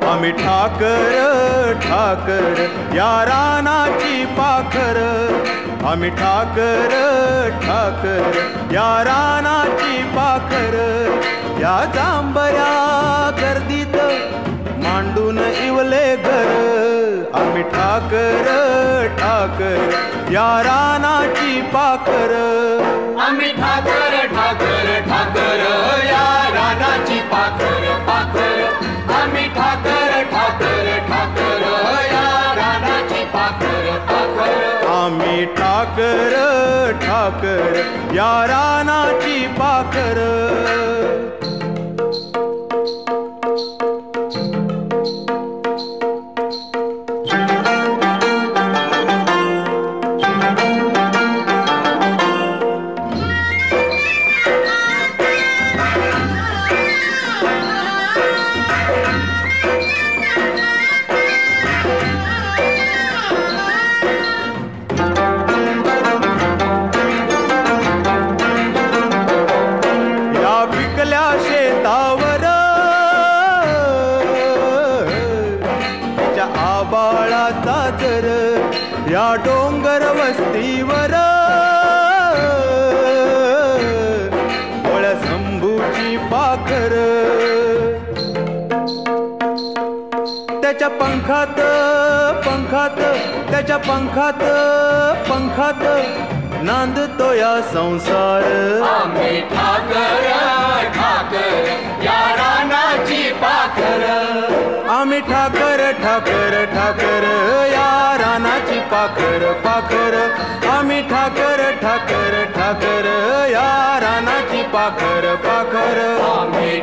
आम्ही ठाकर ठाकर या रानाची पाखर, आम्ही ठाकर ठाकर या रानाची पाखर, या जांभया गर्दीत मांडून इवले घर, आम्ही ठाकर ठाकर या रानाची पाखर, आम्ही ठाकर ठाकर ठाकर या रानाची पाखर पाखर, आम्ही ठाकर ठाकर ठाकर या रानाची पाखर पाखर, आम्ही ठाकर ठाकर या रानाची पाखर. शेतावर आबाळाचा जर, या डोंगर वस्तीवर ओळ शंभूची पाखर, त्याच्या पंखात पंखात त्याच्या पंखात पंखात नांदतो या संसार, आम्ही ठाकर ठाकर या रानाची पाखर, आम्ही ठाकर ठाकर ठाकर या रानाची पाखर पाखर, आम्ही ठाकर ठाकर ठाकर या रानाची पाखर पाखर, आम्ही